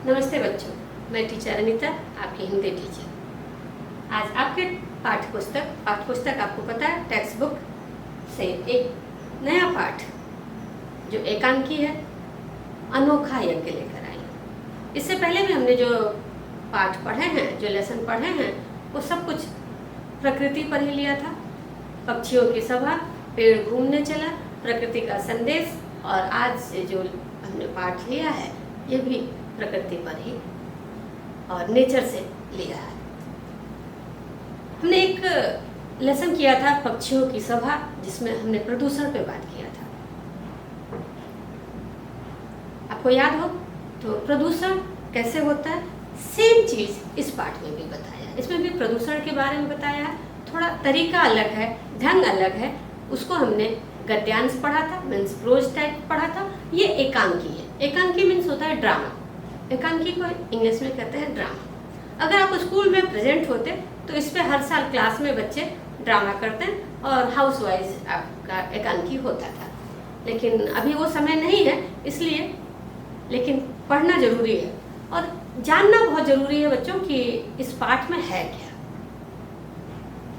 नमस्ते बच्चों, मैं टीचर अनीता, आपकी हिंदी टीचर। आज आपके पाठ्य पुस्तक आपको पता है टेक्स्ट बुक से एक नया पाठ जो एकांकी है, अनोखा यज्ञ लेकर आई। इससे पहले भी हमने जो पाठ पढ़े हैं, जो लेसन पढ़े हैं, वो सब कुछ प्रकृति पर ही लिया था। पक्षियों की सभा, पेड़ घूमने चला, प्रकृति का संदेश, और आज से जो हमने पाठ लिया है ये भी प्रकृति पर ही और नेचर से लिया है। हमने एक लेसन किया था पक्षियों की सभा, जिसमें हमने प्रदूषण पे बात किया था। आपको याद हो तो प्रदूषण कैसे होता है, सेम चीज इस पाठ में भी बताया है। इसमें भी प्रदूषण के बारे में बताया है, थोड़ा तरीका अलग है, ढंग अलग है। उसको हमने गद्यांश पढ़ा था, मीन्स प्रोज टाइप पढ़ा था। ये एकांकी है। एकांकी मीन्स होता है ड्रामा। एकांकी को इंग्लिश में कहते हैं ड्रामा। अगर आप स्कूल में प्रेजेंट होते तो इस पे हर साल क्लास में बच्चे ड्रामा करते हैं और हाउस वाइज आपका एकांकी होता था। लेकिन अभी वो समय नहीं है, इसलिए लेकिन पढ़ना जरूरी है और जानना बहुत जरूरी है बच्चों कि इस पाठ में है क्या।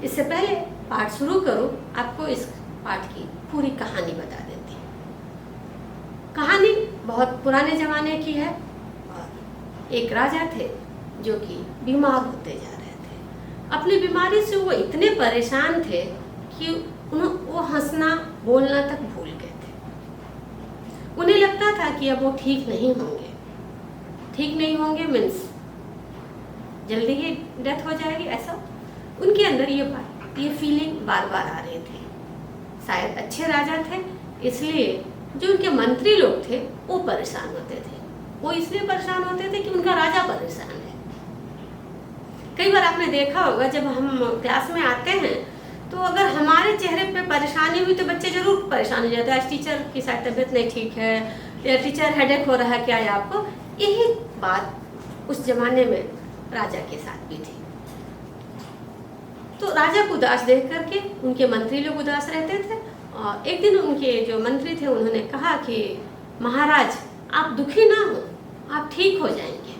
इससे पहले पाठ शुरू करूं, आपको इस पाठ की पूरी कहानी बता देती हूँ। कहानी बहुत पुराने जमाने की है और एक राजा थे जो कि बीमार होते जा रहे थे। अपनी बीमारी से वो इतने परेशान थे कि वो हंसना बोलना तक भूल गए थे। उन्हें लगता था कि अब वो ठीक नहीं होंगे। ठीक नहीं होंगे मीन्स जल्दी ही डेथ हो जाएगी, ऐसा उनके अंदर ये फीलिंग बार बार आ रही थी। शायद अच्छे राजा थे, इसलिए जो उनके मंत्री लोग थे वो परेशान होते थे। वो इसलिए परेशान होते थे कि उनका राजा परेशान है। कई बार आपने देखा होगा जब हम क्लास में आते हैं तो अगर हमारे चेहरे पे परेशानी हुई तो बच्चे जरूर परेशान हो जाते हैं। आज टीचर की शायद तबीयत नहीं ठीक है या टीचर हेडेक हो रहा है क्या है आपको। यही बात उस जमाने में राजा के साथ भी थी। तो राजा को उदास देख करके उनके मंत्री लोग उदास रहते थे। और एक दिन उनके जो मंत्री थे उन्होंने कहा कि महाराज आप दुखी ना हो, आप ठीक हो जाएंगे।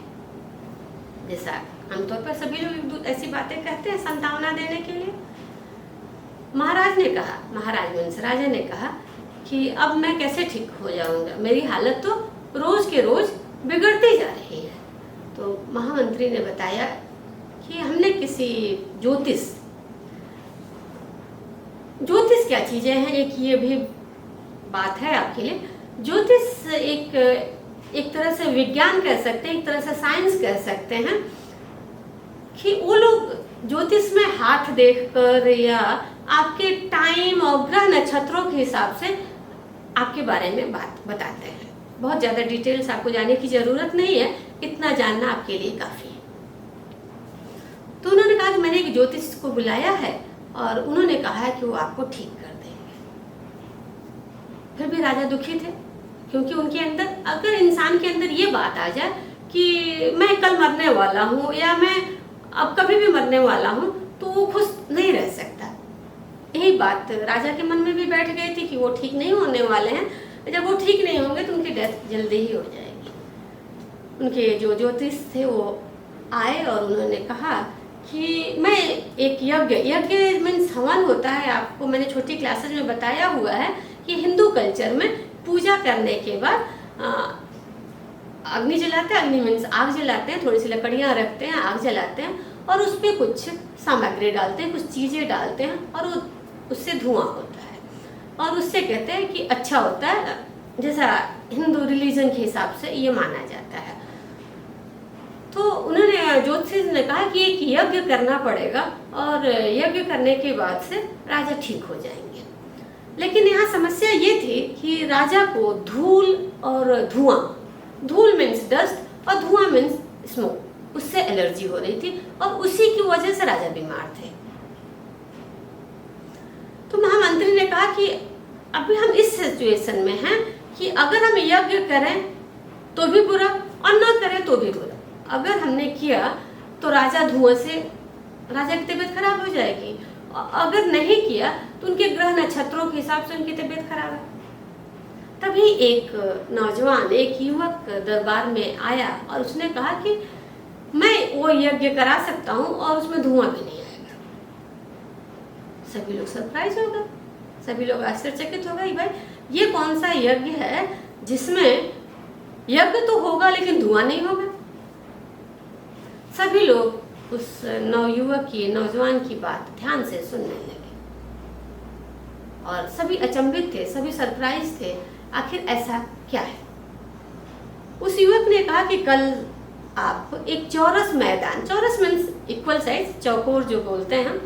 जैसा आमतौर पर सभी लोग ऐसी बातें कहते हैं सांत्वना देने के लिए। महाराज मीन्स राजा ने कहा कि अब मैं कैसे ठीक हो जाऊंगा, मेरी हालत तो रोज के रोज बिगड़ती जा रही है। तो महामंत्री ने बताया कि हमने किसी ज्योतिष क्या चीजें हैं, एक ये भी बात है आपके लिए। ज्योतिष एक तरह से विज्ञान कह सकते हैं, एक तरह से साइंस कह सकते हैं कि वो लोग ज्योतिष में हाथ देखकर या आपके टाइम और ग्रह नक्षत्रों के हिसाब से आपके बारे में बात बताते हैं। बहुत ज्यादा डिटेल्स आपको जानने की जरूरत नहीं है, इतना जानना आपके लिए काफी है। तो उन्होंने कहा कि मैंने एक ज्योतिष को बुलाया है और उन्होंने कहा है कि वो आपको ठीक कर देंगे। फिर भी राजा दुखी थे, क्योंकि उनके अंदर अगर इंसान के अंदर ये बात आ जाए कि मैं कल मरने वाला हूँ या मैं अब कभी भी मरने वाला हूँ, तो वो खुश नहीं रह सकता। यही बात राजा के मन में भी बैठ गई थी कि वो ठीक नहीं होने वाले हैं। जब वो ठीक नहीं होंगे तो उनकी डेथ जल्दी ही हो जाएगी। उनके जो ज्योतिष थे वो आए और उन्होंने कहा कि मैं एक यज्ञ मीन्स हवन होता है। आपको मैंने छोटी क्लासेस में बताया हुआ है कि हिंदू कल्चर में पूजा करने के बाद अग्नि जलाते हैं। अग्नि मीन्स आग जलाते हैं, थोड़ी सी लकड़ियाँ रखते हैं, आग जलाते हैं और उस पर कुछ सामग्री डालते हैं, कुछ चीज़ें डालते हैं और उससे धुआं होता है और उससे कहते हैं कि अच्छा होता है। जैसा हिंदू रिलीजन के हिसाब से ये माना जाता है। तो उन्होंने ज्योतिष ने कहा कि एक यज्ञ करना पड़ेगा और यज्ञ करने के बाद से राजा ठीक हो जाएंगे। लेकिन यहाँ समस्या ये थी कि राजा को धूल और धूल मीन्स डस्ट और धुआं मीन्स स्मोक, उससे एलर्जी हो रही थी और उसी की वजह से राजा बीमार थे। तो महामंत्री ने कहा कि अभी हम इस सिचुएशन में हैं कि अगर हम यज्ञ करें तो भी बुरा और न करें तो भी बुरा। अगर हमने किया तो राजा की तबीयत खराब हो जाएगी, अगर नहीं किया तो उनके ग्रह नक्षत्रों के हिसाब से उनकी तबीयत खराब है। तभी एक नौजवान, एक युवक दरबार में आया और उसने कहा कि मैं वो यज्ञ करा सकता हूँ और उसमें धुआं भी नहीं आएगा। सभी लोग सरप्राइज हो गए, सभी लोग आश्चर्यचकित हो गए, भाई ये कौन सा यज्ञ है जिसमें यज्ञ तो होगा लेकिन धुआं नहीं होगा। सभी लोग उस नवयुवक की, नौजवान की बात ध्यान से सुनने लगे और सभी अचंभित थे, सभी सरप्राइज थे, आखिर ऐसा क्या है। उस युवक ने कहा कि कल आप एक चौरस मैदान, चौरस मीन्स इक्वल साइज, चौकोर जो बोलते हैं हम,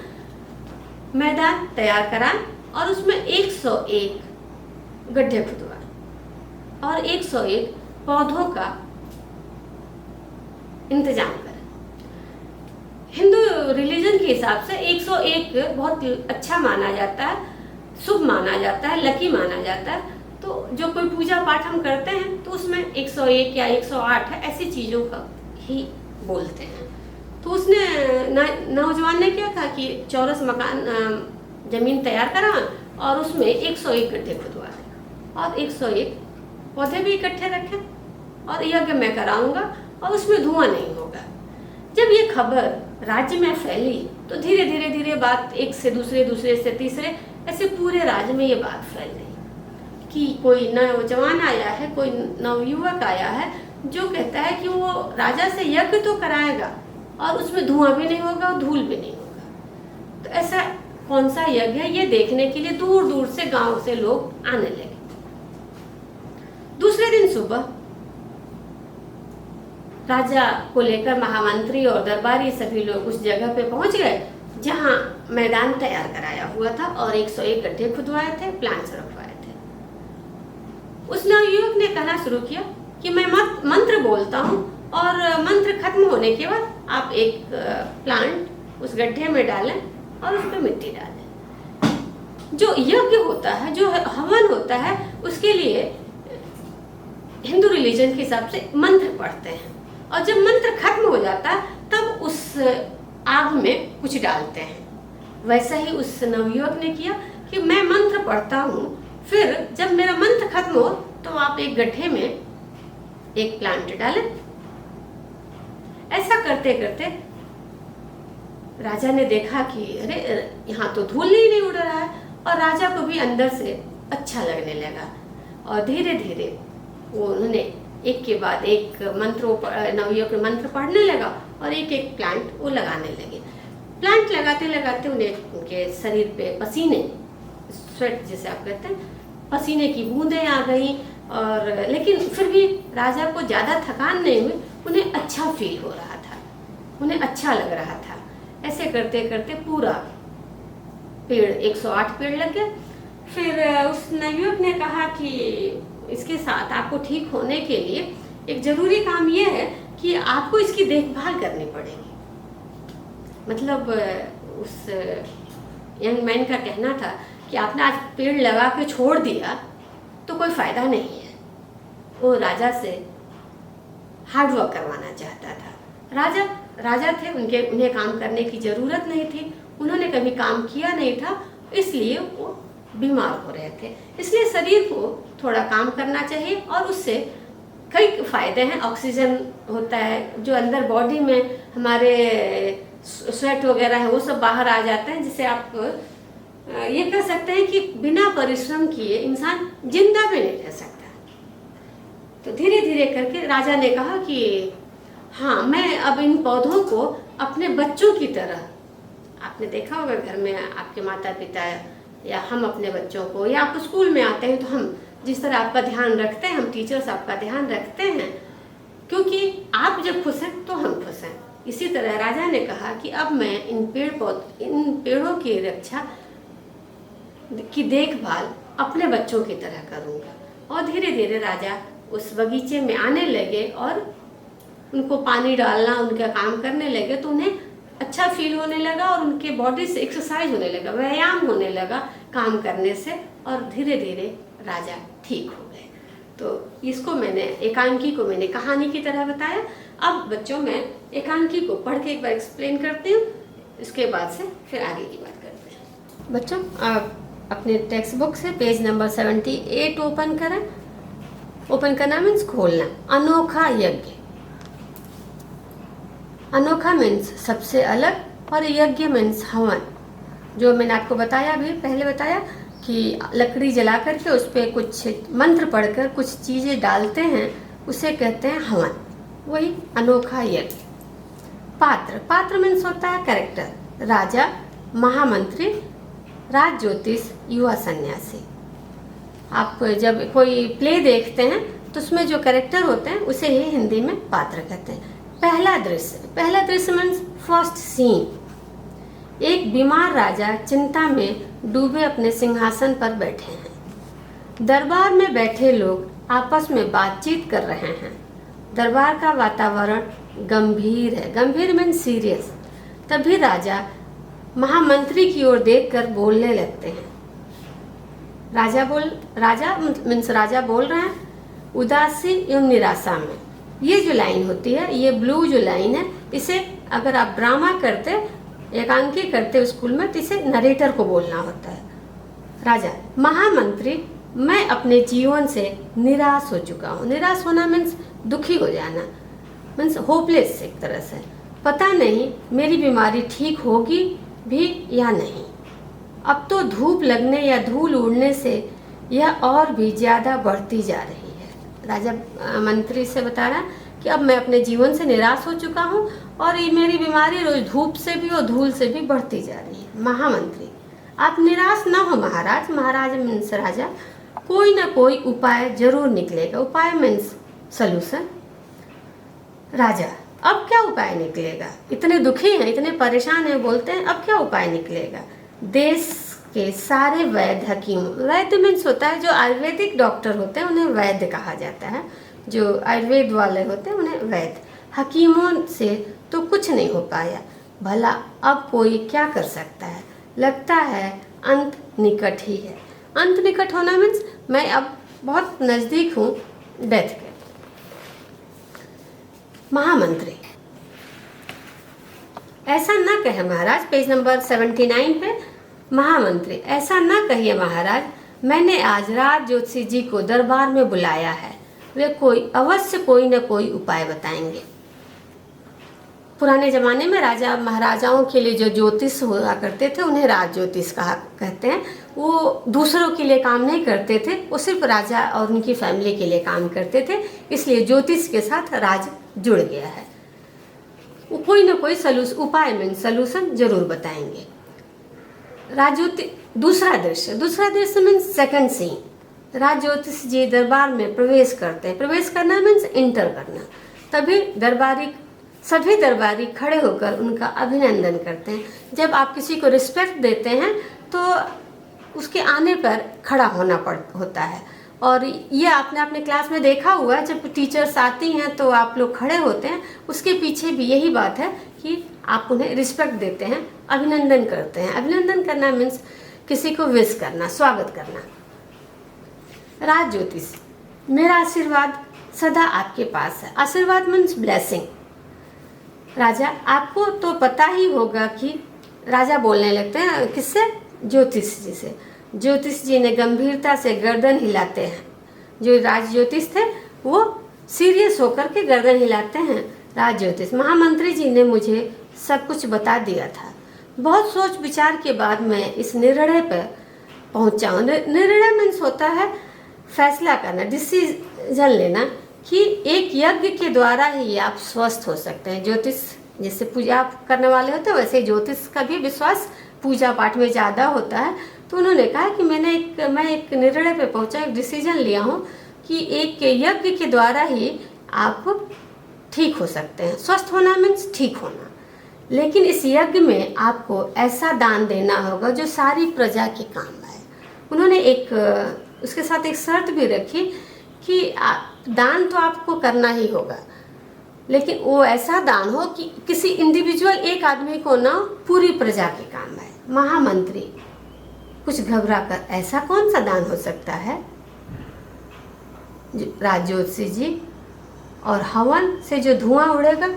मैदान तैयार कराएं और उसमें 101 गड्ढे खुदवाएं और 101 पौधों का इंतजाम करें। हिंदू रिलीजन के हिसाब से 101 बहुत अच्छा माना जाता है, शुभ माना जाता है, लकी माना जाता है। तो जो कोई पूजा पाठ हम करते हैं तो उसमें 101 या 108 है, ऐसी चीज़ों का ही बोलते हैं। तो उसने नौजवान ने क्या कहा कि चौरस मकान, जमीन तैयार करा और उसमें 101 गड्ढे खुदवा दें और 101 पौधे भी इकट्ठे रखें और यज्ञ मैं कराऊंगा और उसमें धुआं नहीं होगा। जब ये खबर राज्य में फैली तो धीरे धीरे धीरे बात एक से दूसरे, दूसरे से तीसरे, ऐसे पूरे राज्य में ये बात फैल गई कि कोई नौजवान आया है, कोई नवयुवक आया है जो कहता है कि वो राजा से यज्ञ तो कराएगा और उसमें धुआं भी नहीं होगा और धूल भी नहीं होगा। तो ऐसा कौन सा यज्ञ है, ये देखने के लिए दूर दूर से, गांव से लोग आने लगे। दूसरे दिन सुबह राजा को लेकर महामंत्री और दरबारी सभी लोग उस जगह पे पहुंच गए जहां मैदान तैयार कराया हुआ था और 101 गड्ढे खुदवाए थे, प्लांट्स रखवाए थे। उस नवयुवक ने कहना शुरू किया कि मैं मंत्र बोलता हूं और मंत्र खत्म होने के बाद आप एक प्लांट उस गड्ढे में डालें और उस पर मिट्टी डालें। जो यज्ञ होता है, जो हवन होता है, उसके लिए हिंदू रिलीजन के हिसाब से मंत्र पढ़ते हैं और जब मंत्र खत्म हो जाता है तब उस आग में कुछ डालते हैं। वैसा ही उस नवयुवक ने किया कि मैं मंत्र पढ़ता हूँ, फिर जब मेरा मंत्र खत्म हो तो आप एक गड्ढे में एक प्लांट डालें। ऐसा करते करते राजा ने देखा कि अरे यहाँ तो धूल ही नहीं उड़ रहा है और राजा को भी अंदर से अच्छा लगने लगा और धीरे धीरे वो उन्होंने एक के बाद एक नवयुवक मंत्र पढ़ने लगा और एक एक प्लांट वो लगाने लगे। प्लांट लगाते लगाते उनके शरीर पे पसीने, स्वेट जिसे आप कहते हैं, पसीने की बूंदें आ गई और लेकिन फिर भी राजा को ज़्यादा थकान नहीं हुई, उन्हें अच्छा फील हो रहा था, उन्हें अच्छा लग रहा था। ऐसे करते करते पूरा पेड़ 108 पेड़ लग गए। फिर उस नवयुवक ने कहा कि इसके साथ आपको ठीक होने के लिए एक जरूरी काम यह है कि आपको इसकी देखभाल करनी पड़ेगी। मतलब उस यंग मैन का कहना था कि आपने आज पेड़ लगा के छोड़ दिया तो कोई फायदा नहीं है। वो राजा से हार्ड वर्क करवाना चाहता था। राजा थे, उन्हें काम करने की जरूरत नहीं थी, उन्होंने कभी काम किया नहीं था, इसलिए वो बीमार हो रहे थे। इसलिए शरीर को थोड़ा काम करना चाहिए और उससे कई फायदे हैं। ऑक्सीजन होता है, जो अंदर बॉडी में हमारे स्वेट वगैरह है वो सब बाहर आ जाते हैं, जिससे आप ये कह सकते हैं कि बिना परिश्रम किए इंसान जिंदा भी नहीं रह सकता। तो धीरे धीरे करके राजा ने कहा कि हाँ, मैं अब इन पौधों को अपने बच्चों की तरह, आपने देखा होगा घर में आपके माता पिता या हम अपने बच्चों को, या आप स्कूल में आते हैं तो हम जिस तरह आपका ध्यान रखते हैं, हम टीचर्स आपका ध्यान रखते हैं, क्योंकि आप जब खुश हैं तो हम खुश हैं। इसी तरह राजा ने कहा कि अब मैं इन पेड़ों की रक्षा की देखभाल अपने बच्चों की तरह करूँगा। और धीरे धीरे राजा उस बगीचे में आने लगे और उनको पानी डालना, उनका काम करने लगे, तो उन्हें अच्छा फील होने लगा और उनके बॉडी से एक्सरसाइज होने लगा, व्यायाम होने लगा काम करने से, और धीरे धीरे राजा ठीक हो गए। तो इसको मैंने, एकांकी को मैंने कहानी की तरह बताया। अब बच्चों, मैं एकांकी को पढ़ के एक बार एक्सप्लेन करती हूँ, इसके बाद से फिर आगे की बात करते हैं। बच्चों, आप अपने टेक्स्ट बुक से पेज नंबर 78 ओपन करें ओपन करना मीन्स खोलना। अनोखा यज्ञ, अनोखा मीन्स सबसे अलग, और यज्ञ मीन्स हवन। जो मैंने आपको बताया, अभी पहले बताया कि लकड़ी जला करके उस पर कुछ मंत्र पढ़कर कुछ चीज़ें डालते हैं, उसे कहते हैं हवन। वही अनोखा यज्ञ। पात्र, पात्र मीन्स होता है कैरेक्टर। राजा, महामंत्री, राज ज्योतिष, युवा सन्यासी। आप जब कोई प्ले देखते हैं तो उसमें जो कैरेक्टर होते हैं उसे ही हिंदी में पात्र कहते हैं। पहला दृश्य, पहला दृश्य मीन्स फर्स्ट सीन। एक बीमार राजा चिंता में डूबे अपने सिंहासन पर बैठे हैं। दरबार में बैठे लोग आपस में बातचीत कर रहे हैं। दरबार का वातावरण गंभीर है। गंभीर मीन्स सीरियस। तभी राजा महामंत्री की ओर देखकर बोलने लगते हैं। राजा मीन्स राजा बोल रहे हैं उदासी एवं निराशा में। ये जो लाइन होती है, ये ब्लू जो लाइन है, इसे अगर आप ड्रामा करते, एकांकी करते स्कूल में, तो इसे नरेटर को बोलना होता है। राजा, महामंत्री, मैं अपने जीवन से निराश हो चुका हूँ। निराश होना मीन्स दुखी हो जाना, मीन्स होपलेस एक तरह से। पता नहीं मेरी बीमारी ठीक होगी भी या नहीं। अब तो धूप लगने या धूल उड़ने से यह और भी ज़्यादा बढ़ती जा रही है। राजा मंत्री से बता रहा कि अब मैं अपने जीवन से निराश हो चुका हूँ और ये मेरी बीमारी रोज धूप से भी और धूल से भी बढ़ती जा रही है। महामंत्री, आप निराश न हो महाराज। महाराज मीन्स राजा। कोई ना कोई उपाय जरूर निकलेगा। उपाय मीन्स सलूशन। राजा, अब क्या उपाय निकलेगा? इतने दुखी हैं, इतने परेशान हैं, बोलते हैं अब क्या उपाय निकलेगा? देश के सारे वैद्य हकीम, वैद्य मीन्स होता है जो आयुर्वेदिक डॉक्टर होते हैं उन्हें वैद्य कहा जाता है। जो आयुर्वेद वाले होते हैं उन्हें वैद्य। हकीमों से तो कुछ नहीं हो पाया, भला अब कोई क्या कर सकता है? लगता है अंत निकट ही है। अंत निकट होना मीन्स मैं अब बहुत नज़दीक हूँ डेथ के। महामंत्री, ऐसा ना कहे महाराज। पेज नंबर 79 पे। महामंत्री, ऐसा ना कहिए महाराज, मैंने आज राज ज्योतिषी जी को दरबार में बुलाया है। वे अवश्य कोई न कोई उपाय बताएंगे। पुराने जमाने में राजा महाराजाओं के लिए जो ज्योतिष हुआ करते थे उन्हें राज ज्योतिष कहा कहते हैं। वो दूसरों के लिए काम नहीं करते थे, वो सिर्फ राजा और उनकी फैमिली के लिए काम करते थे, इसलिए ज्योतिष के साथ राज जुड़ गया है। वो कोई ना कोई उपाय में सलूशन जरूर बताएंगे। दूसरा दृश्य मीन्स सेकंड सीन। राज ज्योतिष जी दरबार में प्रवेश करते हैं। प्रवेश करना मीन्स इंटर करना। तभी सभी दरबारी खड़े होकर उनका अभिनंदन करते हैं। जब आप किसी को रिस्पेक्ट देते हैं तो उसके आने पर खड़ा होना होता है। और ये आपने अपने क्लास में देखा हुआ है, जब टीचर्स आती हैं तो आप लोग खड़े होते हैं। उसके पीछे भी यही बात है कि आप उन्हें रिस्पेक्ट देते हैं, अभिनंदन करते हैं। अभिनंदन करना मीन्स किसी को विश करना, स्वागत करना। राज ज्योतिष, मेरा आशीर्वाद सदा आपके पास है। आशीर्वाद मीन्स ब्लेसिंग। राजा, आपको तो पता ही होगा कि राजा बोलने लगते हैं किससे? ज्योतिष जी से। ज्योतिष जी ने गंभीरता से गर्दन हिलाते हैं। जो राज ज्योतिष थे वो सीरियस होकर के गर्दन हिलाते हैं। राज ज्योतिष, महामंत्री जी ने मुझे सब कुछ बता दिया था। बहुत सोच विचार के बाद मैं इस निर्णय पर पहुंचा हूँ। निर्णय मीन्स होता है फैसला करना, डिसीजन लेना कि एक यज्ञ के द्वारा ही आप स्वस्थ हो सकते हैं। ज्योतिष जैसे पूजा करने वाले होते हैं वैसे ज्योतिष का भी विश्वास पूजा पाठ में ज़्यादा होता है। तो उन्होंने कहा कि मैं एक निर्णय पे पहुंचा, एक डिसीजन लिया हूँ कि एक यज्ञ के द्वारा ही आप ठीक हो सकते हैं। स्वस्थ होना मीन्स ठीक होना। लेकिन इस यज्ञ में आपको ऐसा दान देना होगा जो सारी प्रजा के काम आए। उन्होंने उसके साथ एक शर्त भी रखी कि दान तो आपको करना ही होगा, लेकिन वो ऐसा दान हो कि किसी इंडिविजुअल एक आदमी को ना, पूरी प्रजा के काम आए। महामंत्री कुछ घबरा कर, ऐसा कौन सा दान हो सकता है? राज ज्योतिषी जी, और हवन से जो धुआं उड़ेगा।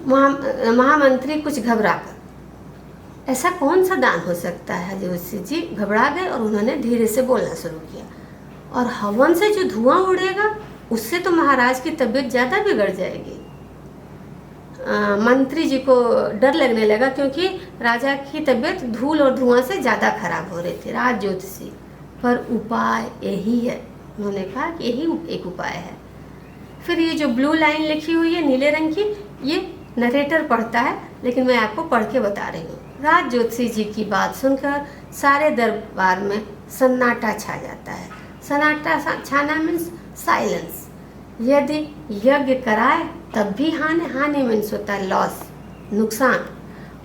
महामंत्री कुछ घबरा कर, ऐसा कौन सा दान हो सकता है? ज्योतिषी जी घबरा गए और उन्होंने धीरे से बोलना शुरू किया। और हवन से जो धुआं उड़ेगा उससे तो महाराज की तबीयत ज़्यादा बिगड़ जाएगी। मंत्री जी को डर लगने लगा क्योंकि राजा की तबीयत धूल और धुआं से ज़्यादा खराब हो रही थी। राज ज्योतिषी, पर उपाय यही है। उन्होंने कहा कि यही एक उपाय है। फिर ये जो ब्लू लाइन लिखी हुई है नीले रंग की, ये नरेटर पढ़ता है, लेकिन मैं आपको पढ़ के बता रही हूँ। राज ज्योतिषी जी की बात सुनकर सारे दरबार में सन्नाटा छा जाता है। सन्नाटा छाना मीन्स साइलेंस। यदि यज्ञ कराए तब भी हानि, हानि मीन्स होता है लॉस, नुकसान,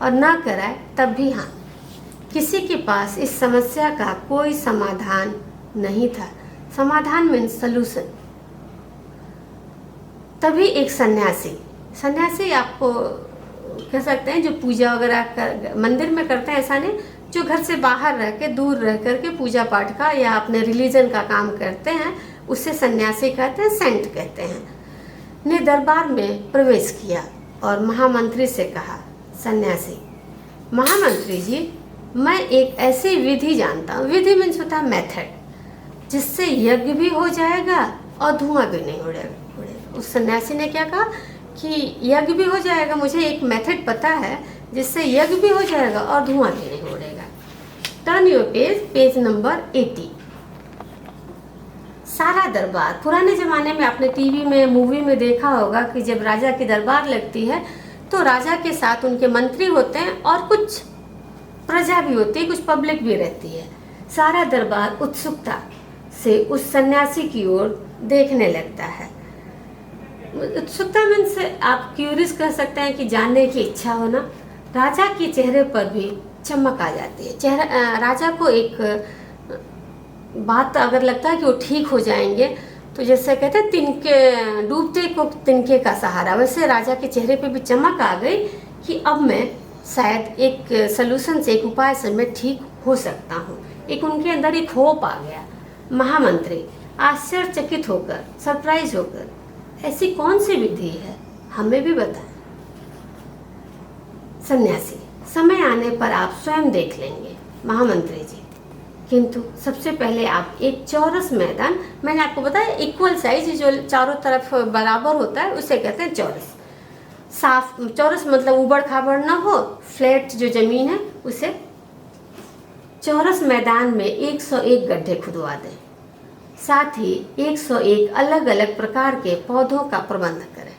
और न कराए तब भी हानि। किसी के पास इस समस्या का कोई समाधान नहीं था। समाधान मीन्स सलूशन। तभी एक सन्यासी, सन्यासी आपको कह सकते हैं जो पूजा वगैरह मंदिर में करते हैं, ऐसा नहीं, जो घर से बाहर रह के दूर रह करके पूजा पाठ का या अपने रिलीजन का काम करते हैं, उससे सन्यासी कहते हैं, सेंट कहते हैं, ने दरबार में प्रवेश किया और महामंत्री से कहा, सन्यासी, महामंत्री जी, मैं एक ऐसी विधि जानता हूँ। विधि मीन्स होता है मेथड, जिससे यज्ञ भी हो जाएगा और धुआं भी नहीं उड़ेगा। उस सन्यासी ने क्या कहा कि यज्ञ भी हो जाएगा, मुझे एक मेथड पता है जिससे यज्ञ भी हो जाएगा और धुआं भी नहीं उड़ेगा। Turn your page, page number 80। सारा दरबार, पुराने ज़माने में आपने टीवी में, मूवी में देखा होगा कि जब राजा की दरबार लगती है तो राजा के साथ उनके मंत्री होते हैं और कुछ प्रजा भी होती है, कुछ पब्लिक भी रहती है। सारा दरबार उत्सुकता से उस सन्यासी की ओर देखने लगता है। उत्सुकता मीन्स आप क्यूरियस कह सकते हैं कि जानने की इच्छा होना। राजा के चेहरे पर भी चमक आ जाती है। चेहरा, राजा को एक बात अगर लगता है कि वो ठीक हो जाएंगे, तो जैसे कहते हैं तिनके, डूबते को तिनके का सहारा, वैसे राजा के चेहरे पे भी चमक आ गई कि अब मैं शायद एक सलूशन से, एक उपाय से मैं ठीक हो सकता हूँ। एक उनके अंदर एक होप आ गया। महामंत्री आश्चर्यचकित होकर, सरप्राइज होकर, ऐसी कौन सी विधि है, हमें भी बताएं। सन्यासी, समय आने पर आप स्वयं देख लेंगे महामंत्री जी, किंतु सबसे पहले आप एक चौरस मैदान, मैंने आपको बताया इक्वल साइज जो चारों तरफ बराबर होता है उसे कहते हैं चौरस। साफ चौरस मतलब उबड़ खाबड़ ना हो, फ्लैट जो जमीन है उसे चौरस मैदान में 101 गड्ढे खुदवा दें। साथ ही 101 अलग अलग प्रकार के पौधों का प्रबंध करें।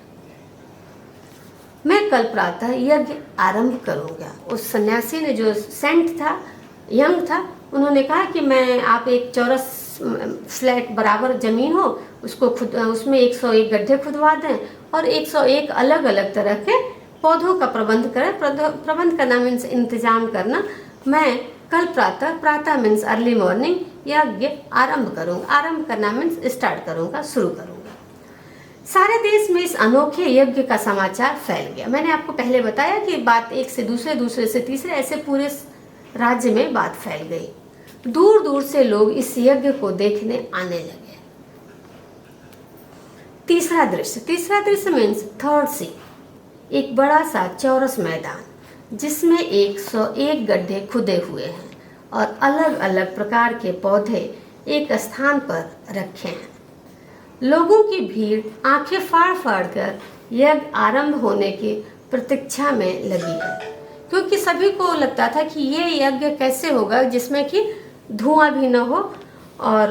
मैं कल प्रातः यज्ञ आरंभ करूंगा। उस सन्यासी ने, जो सेंट था, यंग था, उन्होंने कहा कि मैं, आप एक चौरस फ्लैट बराबर जमीन हो उसको उसमें 101 गड्ढे खुदवा दें और 101 अलग अलग तरह के पौधों का प्रबंध करें। प्रबंध करना मीन्स इंतजाम करना। मैं कल प्रातः मीन्स अर्ली मॉर्निंग यज्ञ आरंभ करूंगा। आरंभ करना मीन्स स्टार्ट करूंगा, शुरू करूंगा। सारे देश में इस अनोखे यज्ञ का समाचार फैल गया। मैंने आपको पहले बताया कि बात एक से दूसरे, दूसरे से तीसरे, ऐसे पूरे राज्य में बात फैल गई। दूर दूर से लोग इस यज्ञ को देखने आने लगे। तीसरा दृश्य मीन्स थर्ड सी, एक बड़ा सा चौरस मैदान जिसमें 101 गड्ढे खुदे हुए हैं और अलग अलग प्रकार के पौधे एक स्थान पर रखे हैं। लोगों की भीड़ आंखें फाड़ फाड़ कर यज्ञ आरंभ होने की प्रतीक्षा में लगी है, क्योंकि सभी को लगता था कि ये यज्ञ कैसे होगा जिसमें कि धुआं भी न हो और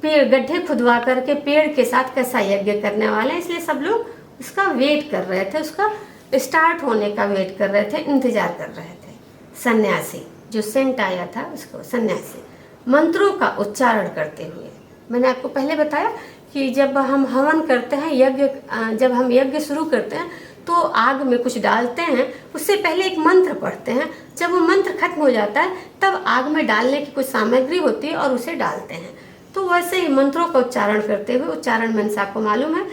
पेड़, गड्ढे खुदवा करके पेड़ के साथ कैसा यज्ञ करने वाले हैं। इसलिए सब लोग उसका वेट कर रहे थे, उसका स्टार्ट होने का वेट कर रहे थे, इंतजार कर रहे थे। सन्यासी, जो सेंट आया था उसको सन्यासी मंत्रों का उच्चारण करते हुए, मैंने आपको पहले बताया कि जब हम हवन करते हैं, जब हम यज्ञ शुरू करते हैं तो आग में कुछ डालते हैं, उससे पहले एक मंत्र पढ़ते हैं। जब वो मंत्र खत्म हो जाता है तब आग में डालने की कुछ सामग्री होती है और उसे डालते हैं। तो वैसे ही मंत्रों का उच्चारण करते हुए, उच्चारण मीन्स आपको मालूम है,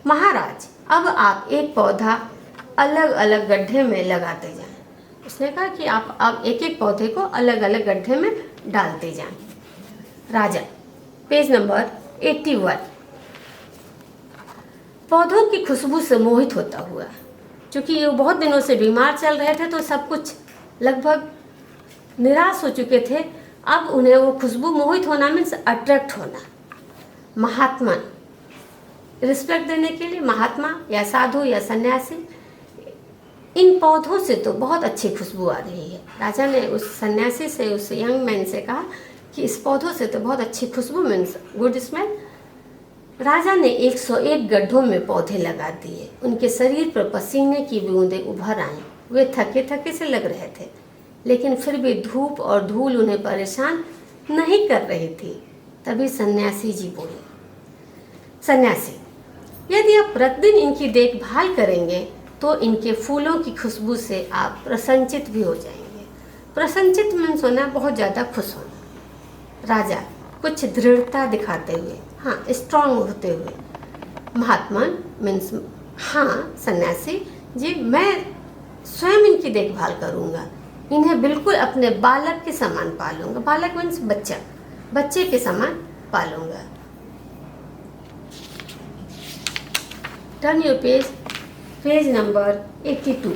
महाराज अब आप एक पौधा अलग अलग गड्ढे में लगाते जाएं। उसने कहा कि आप एक एक पौधे को अलग अलग गड्ढे में डालते जाएं। राजा, पेज नंबर 81। पौधों की खुशबू से मोहित होता हुआ, क्योंकि ये बहुत दिनों से बीमार चल रहे थे तो सब कुछ लगभग निराश हो चुके थे, अब उन्हें वो खुशबू, मोहित होना मीन्स अट्रैक्ट होना। महात्मा, रिस्पेक्ट देने के लिए महात्मा या साधु या सन्यासी, इन पौधों से तो बहुत अच्छी खुशबू आ रही है। राजा ने उस सन्यासी से, उस यंग मैन से कहा कि इस पौधों से तो बहुत अच्छी खुशबू मीन्स गुड स्मेल। राजा ने 101 गड्ढों में पौधे लगा दिए। उनके शरीर पर पसीने की बूंदें उभर आईं। वे थके थके से लग रहे थे, लेकिन फिर भी धूप और धूल उन्हें परेशान नहीं कर रही थी। तभी सन्यासी जी बोले, सन्यासी, यदि आप प्रतिदिन इनकी देखभाल करेंगे तो इनके फूलों की खुशबू से आप प्रसन्नचित भी हो जाएंगे। प्रसन्नचित मीन्स होना, बहुत ज़्यादा खुश होना। राजा कुछ दृढ़ता दिखाते हुए, हाँ स्ट्रांग होते हुए, महात्मा मीन्स हाँ सन्यासी जी, मैं स्वयं इनकी देखभाल करूँगा, इन्हें बिल्कुल अपने बालक के समान पालूंगा। बालक मीन्स बच्चा, बच्चे के समान पालूंगा। Turn your page, page number 82।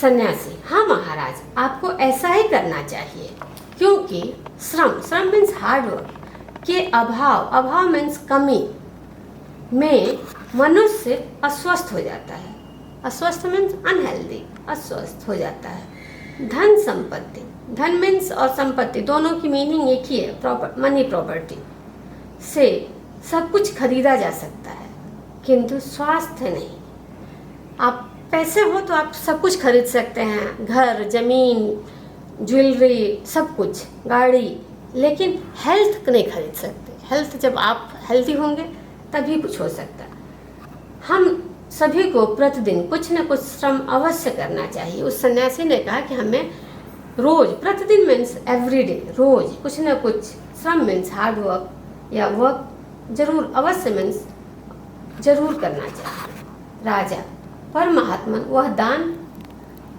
सन्यासी, हाँ महाराज, आपको ऐसा ही करना चाहिए, क्योंकि श्रम मीन्स हार्ड वर्क के अभाव मीन्स कमी में मनुष्य अस्वस्थ हो जाता है। अस्वस्थ मीन्स अनहेल्दी, अस्वस्थ हो जाता है। धन संपत्ति, धन मीन्स और संपत्ति दोनों की मीनिंग एक ही है, मनी प्रॉपर्टी से सब कुछ खरीदा जा सकता है, किंतु स्वास्थ्य नहीं। आप पैसे हो तो आप सब कुछ खरीद सकते हैं, घर, जमीन, ज्वेलरी, सब कुछ, गाड़ी, लेकिन हेल्थ नहीं खरीद सकते। हेल्थ, जब आप हेल्थी होंगे तभी कुछ हो सकता है। हम सभी को प्रतिदिन कुछ न कुछ श्रम अवश्य करना चाहिए। उस सन्यासी ने कहा कि हमें रोज, प्रतिदिन मीन्स एवरीडे, रोज कुछ न कुछ, श्रम मीन्स हार्ड वर्क या वर्क, जरूर, अवश्य मीन्स जरूर करना चाहिए। राजा, पर महात्मा वह दान।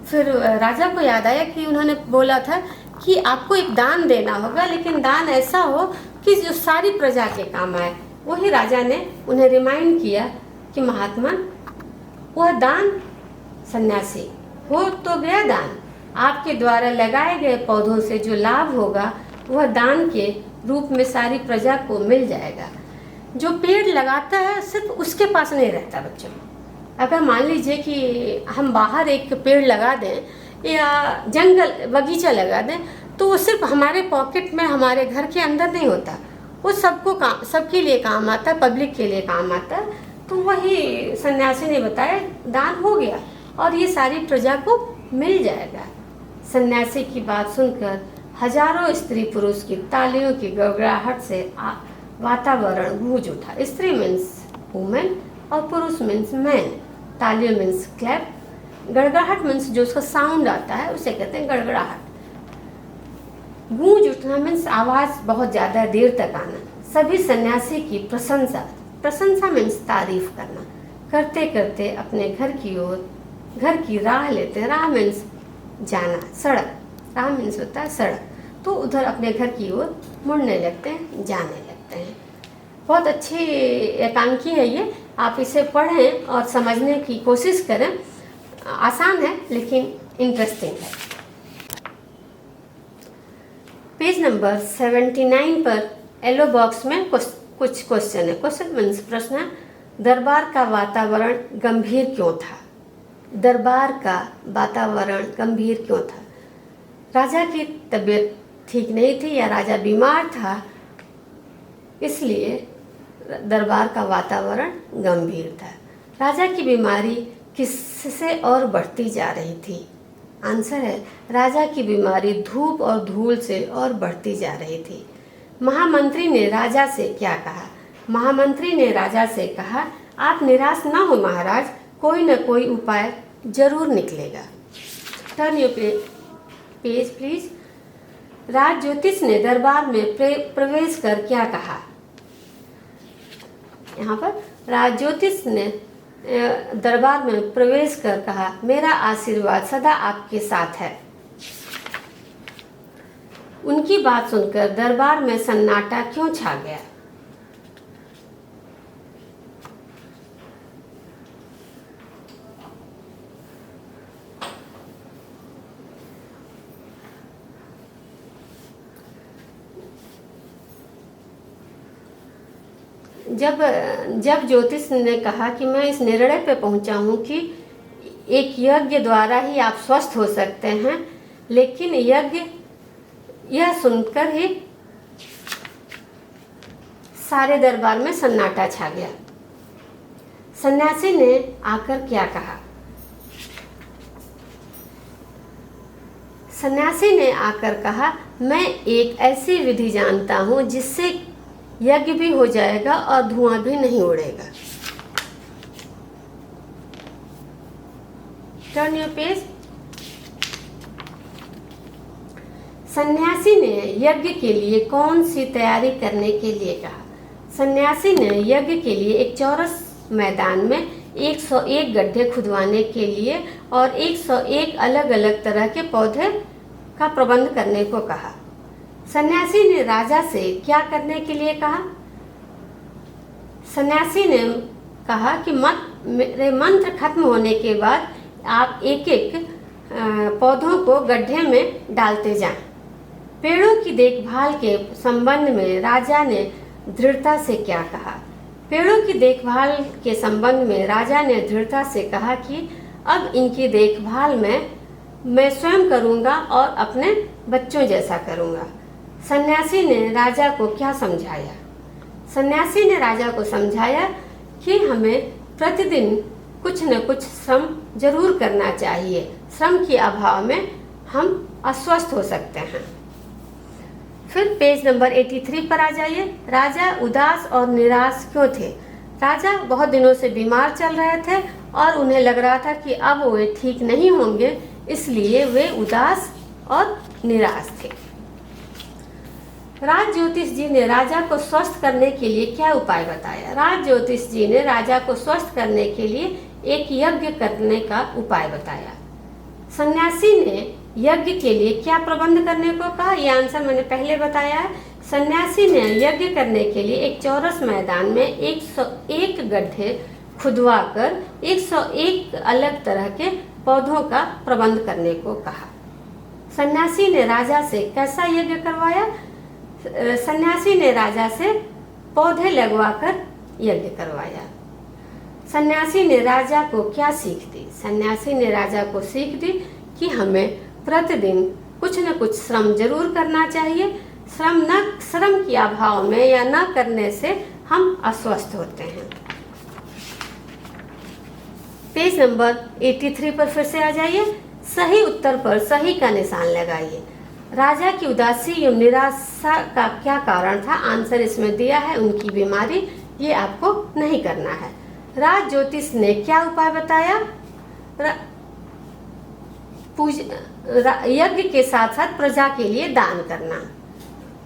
फिर राजा को याद आया कि उन्होंने बोला था कि आपको एक दान देना होगा, लेकिन दान ऐसा हो कि जो सारी प्रजा के काम आए। वही राजा ने उन्हें रिमाइंड किया कि महात्मा, वह दान, सन्यासी, हो तो गया दान, आपके द्वारा लगाए गए पौधों से जो लाभ होगा वह दान के रूप में सारी प्रजा को मिल जाएगा। जो पेड़ लगाता है सिर्फ उसके पास नहीं रहता बच्चों। अगर मान लीजिए कि हम बाहर एक पेड़ लगा दें या जंगल, बगीचा लगा दें, तो वो सिर्फ हमारे पॉकेट में, हमारे घर के अंदर नहीं होता, वो सबको काम, सबके लिए काम आता है, पब्लिक के लिए काम आता है। तो वही सन्यासी ने बताया, दान हो गया और ये सारी प्रजा को मिल जाएगा। सन्यासी की बात सुनकर हजारों स्त्री पुरुष की तालियों की गड़गड़ाहट से वातावरण गूंज उठा। स्त्री मीन्स वुमेन और पुरुष मीन्स मैन। तालियों मीन्स क्लैप, गड़गड़ाहट मीन्स जो उसका साउंड आता है उसे कहते हैं गड़गड़ाहट। गूंज उठना मीन्स आवाज बहुत ज्यादा देर तक आना। सभी सन्यासी की प्रशंसा, प्रशंसा मीन्स तारीफ करना, करते करते अपने घर की ओर, घर की राह लेते। राह मीन्स जाना, सड़क, राह मीन्स होता है सड़क, तो उधर अपने घर की ओर मुड़ने लगते हैं, जाने लगते हैं। बहुत अच्छी एकांकी है ये, आप इसे पढ़ें और समझने की कोशिश करें। आसान है लेकिन इंटरेस्टिंग है। पेज नंबर 79 पर येलो बॉक्स में कुछ क्वेश्चन है। क्वेश्चन मीन्स प्रश्न है, दरबार का वातावरण गंभीर क्यों था? दरबार का वातावरण गंभीर क्यों था? राजा की तबीयत ठीक नहीं थी या राजा बीमार था, इसलिए दरबार का वातावरण गंभीर था। राजा की बीमारी किससे और बढ़ती जा रही थी? आंसर है, राजा की बीमारी धूप और धूल से और बढ़ती जा रही थी। महामंत्री ने राजा से क्या कहा? महामंत्री ने राजा से कहा, आप निराश न हो महाराज, कोई न कोई उपाय जरूर निकलेगा। Turn your page please. राज ज्योतिष ने दरबार में प्रवेश कर क्या कहा? यहाँ पर राज ज्योतिष ने दरबार में प्रवेश कर कहा, मेरा आशीर्वाद सदा आपके साथ है। उनकी बात सुनकर दरबार में सन्नाटा क्यों छा गया? जब जब ज्योतिष ने कहा कि मैं इस निर्णय पे पहुंचा हूं कि एक यज्ञ द्वारा ही आप स्वस्थ हो सकते हैं, लेकिन यज्ञ यह सुनकर ही सारे दरबार में सन्नाटा छा गया। सन्यासी ने आकर क्या कहा? सन्यासी ने आकर कहा, मैं एक ऐसी विधि जानता हूं जिससे यज्ञ भी हो जाएगा और धुआं भी नहीं उड़ेगा। Turn your page. सन्यासी ने यज्ञ के लिए कौन सी तैयारी करने के लिए कहा? सन्यासी ने यज्ञ के लिए एक चौरस मैदान में 101 गड्ढे खुदवाने के लिए और 101 अलग अलग तरह के पौधे का प्रबंध करने को कहा। सन्यासी ने राजा से क्या करने के लिए कहा? सन्यासी ने कहा कि मेरे मंत्र खत्म होने के बाद आप एक एक पौधों को गड्ढे में डालते जाएं। पेड़ों की देखभाल के संबंध में राजा ने दृढ़ता से क्या कहा? पेड़ों की देखभाल के संबंध में राजा ने दृढ़ता से कहा कि अब इनकी देखभाल मैं स्वयं करूंगा और अपने बच्चों जैसा करूंगा। सन्यासी ने राजा को क्या समझाया? सन्यासी ने राजा को समझाया कि हमें प्रतिदिन कुछ न कुछ श्रम जरूर करना चाहिए। श्रम के अभाव में हम अस्वस्थ हो सकते हैं। फिर पेज नंबर 83 पर आ जाइए। राजा उदास और निराश क्यों थे? राजा बहुत दिनों से बीमार चल रहे थे और उन्हें लग रहा था कि अब वे ठीक नहीं होंगे, इसलिए वे उदास और निराश थे। राज ज्योतिष जी ने राजा को स्वस्थ करने के लिए क्या उपाय बताया? राज ज्योतिष जी ने राजा को स्वस्थ करने के लिए एक यज्ञ करने का उपाय बताया। सन्यासी ने यज्ञ के लिए क्या प्रबंध करने को कहा? यह आंसर मैंने पहले बताया है। सन्यासी ने यज्ञ करने के लिए एक चौरस मैदान में 101 गड्ढे खुदवाकर 101 अलग तरह के पौधों का प्रबंध करने को कहा। सन्यासी ने राजा से कैसा यज्ञ करवाया? सन्यासी ने राजा से पौधे लगवाकर यज्ञ करवाया। सन्यासी ने राजा को क्या सीख दी? सन्यासी ने राजा को सीख दी कि हमें प्रतिदिन कुछ न कुछ श्रम जरूर करना चाहिए। श्रम के अभाव में या न करने से हम अस्वस्थ होते हैं। पेज नंबर 83 पर फिर से आ जाइए। सही उत्तर पर सही का निशान लगाइए। राजा की उदासी एवं निराशा का क्या कारण था? आंसर इसमें दिया है, उनकी बीमारी। ये आपको नहीं करना है। राज ज्योतिष ने क्या उपाय बताया? यज्ञ के साथ साथ प्रजा के लिए दान करना।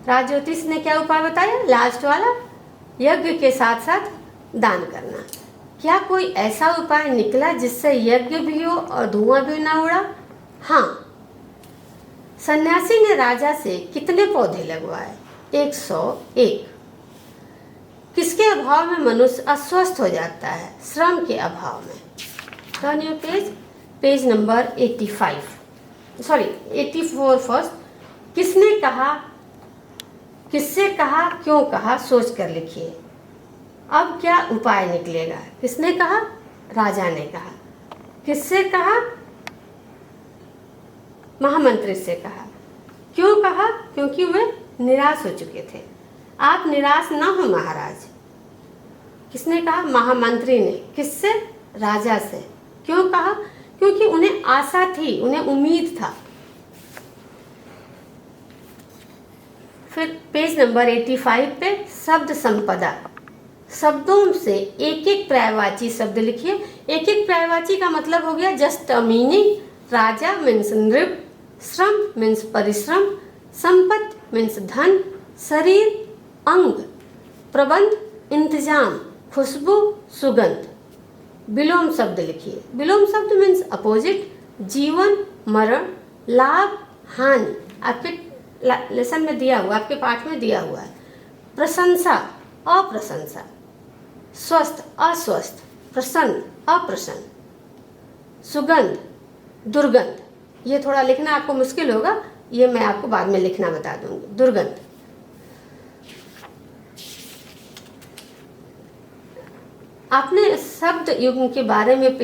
राज ज्योतिष ने क्या उपाय बताया? लास्ट वाला, यज्ञ के साथ साथ दान करना। क्या कोई ऐसा उपाय निकला जिससे यज्ञ भी हो और धुआं भी ना उड़ा? हाँ, सन्यासी ने राजा से कितने पौधे लगवाए? 101। किसके अभाव में मनुष्य अस्वस्थ हो जाता है? श्रम के अभाव में। Turn your page. Page number 84 first. किसने कहा, किससे कहा, क्यों कहा, सोच कर लिखिए। अब क्या उपाय निकलेगा? किसने कहा? राजा ने कहा। किससे कहा? महामंत्री से कहा। क्यों कहा? क्योंकि वे निराश हो चुके थे। आप निराश ना हो महाराज। किसने कहा? महामंत्री ने। किससे? राजा से। क्यों कहा? क्योंकि उन्हें आशा थी, उन्हें उम्मीद था। फिर पेज नंबर 85 पे शब्द संपदा। शब्दों से एक एक पर्यायवाची शब्द लिखिए। एक एक पर्यायवाची का मतलब हो गया just a meaning. Raja means नृप, श्रम मीन्स परिश्रम, संपत्ति मीन्स धन, शरीर अंग, प्रबंध इंतजाम, खुशबू सुगंध। विलोम शब्द लिखिए। विलोम शब्द मीन्स अपोजिट, जीवन मरण, लाभ हानि। आपके लेसन में दिया हुआ, आपके पाठ में दिया हुआ है। प्रशंसा अप्रशंसा, स्वस्थ अस्वस्थ, प्रसन्न अप्रसन्न, सुगंध दुर्गंध। ये थोड़ा लिखना आपको मुश्किल होगा, ये मैं आपको बाद में लिखना बता दूंगी। दुर्गंध। आपने शब्द युग्म के बारे में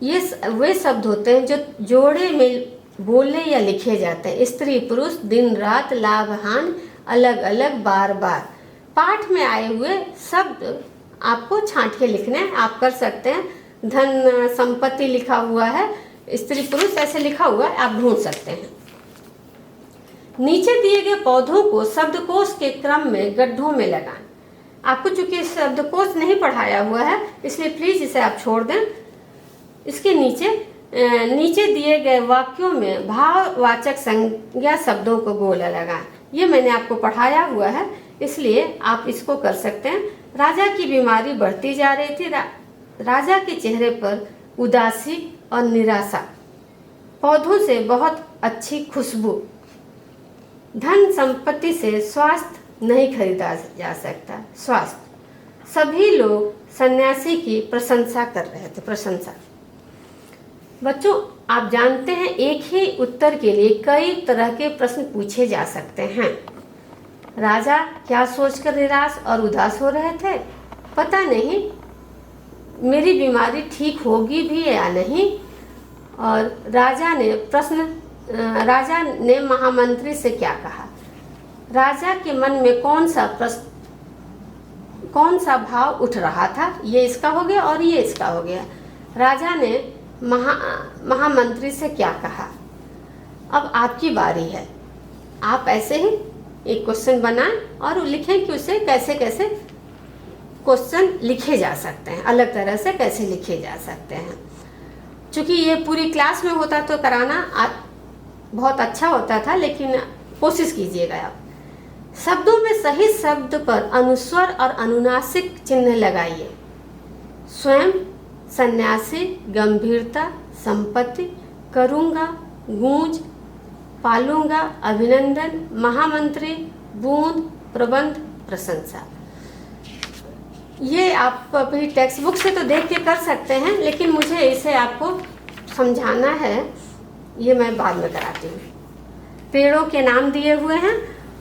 ये वे शब्द होते हैं जो जोड़े में बोले या लिखे जाते हैं। स्त्री पुरुष, दिन रात, लाभ हानि, अलग अलग, बार बार। पाठ में आए हुए शब्द आपको छांट के लिखने हैं, आप कर सकते हैं। धन संपत्ति लिखा हुआ है, स्त्री पुरुष ऐसे लिखा हुआ है, आप ढूंढ सकते हैं। नीचे दिए गए पौधों को शब्दकोश के क्रम में गड्ढों में लगाएं। आपको चूंकि शब्दकोश नहीं पढ़ाया हुआ है इसलिए प्लीज इसे आप छोड़ दें। इसके नीचे दिए गए वाक्यों में भाववाचक संज्ञा शब्दों को गोला लगाएं। ये मैंने आपको पढ़ाया हुआ है इसलिए आप इसको कर सकते हैं। राजा की बीमारी बढ़ती जा रही थी। राजा के चेहरे पर उदासी और निराशा। पौधों से बहुत अच्छी खुशबू। धन संपत्ति से स्वास्थ्य नहीं खरीदा जा सकता। स्वास्थ्य। सभी लोग सन्यासी की प्रशंसा कर रहे थे। प्रशंसा। बच्चों, आप जानते हैं एक ही उत्तर के लिए कई तरह के प्रश्न पूछे जा सकते हैं। राजा क्या सोचकर निराश और उदास हो रहे थे? पता नहीं मेरी बीमारी ठीक होगी भी या नहीं। और राजा ने महामंत्री से क्या कहा? राजा के मन में कौन सा भाव उठ रहा था? ये इसका हो गया और ये इसका हो गया। राजा ने महामंत्री से क्या कहा? अब आपकी बारी है। आप ऐसे ही एक क्वेश्चन बनाएं और लिखें कि उसे कैसे कैसे क्वेश्चन लिखे जा सकते हैं, अलग तरह से कैसे लिखे जा सकते हैं। चूँकि ये पूरी क्लास में होता तो कराना बहुत अच्छा होता था, लेकिन कोशिश कीजिएगा आप। शब्दों में सही शब्द पर अनुस्वर और अनुनासिक चिन्ह लगाइए। स्वयं, सन्यासी, गंभीरता, संपत्ति, करूँगा, गूंज, पालूंगा, अभिनंदन, महामंत्री, बूंद, प्रबंध, प्रशंसा। ये आप अभी टेक्स्ट बुक से तो देख के कर सकते हैं, लेकिन मुझे इसे आपको समझाना है, ये मैं बाद में कराती हूँ। पेड़ों के नाम दिए हुए हैं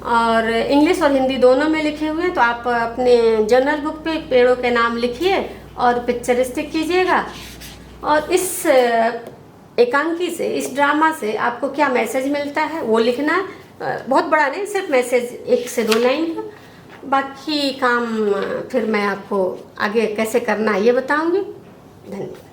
और इंग्लिश और हिंदी दोनों में लिखे हुए हैं, तो आप अपने जर्नल बुक पे पेड़ों के नाम लिखिए और पिक्चर स्टिक कीजिएगा। और इस एकांकी से, इस ड्रामा से आपको क्या मैसेज मिलता है वो लिखना है। बहुत बड़ा नहीं, सिर्फ मैसेज 1 से 2 लाइन का। बाकी काम फिर मैं आपको आगे कैसे करना है ये बताऊंगी। धन्यवाद।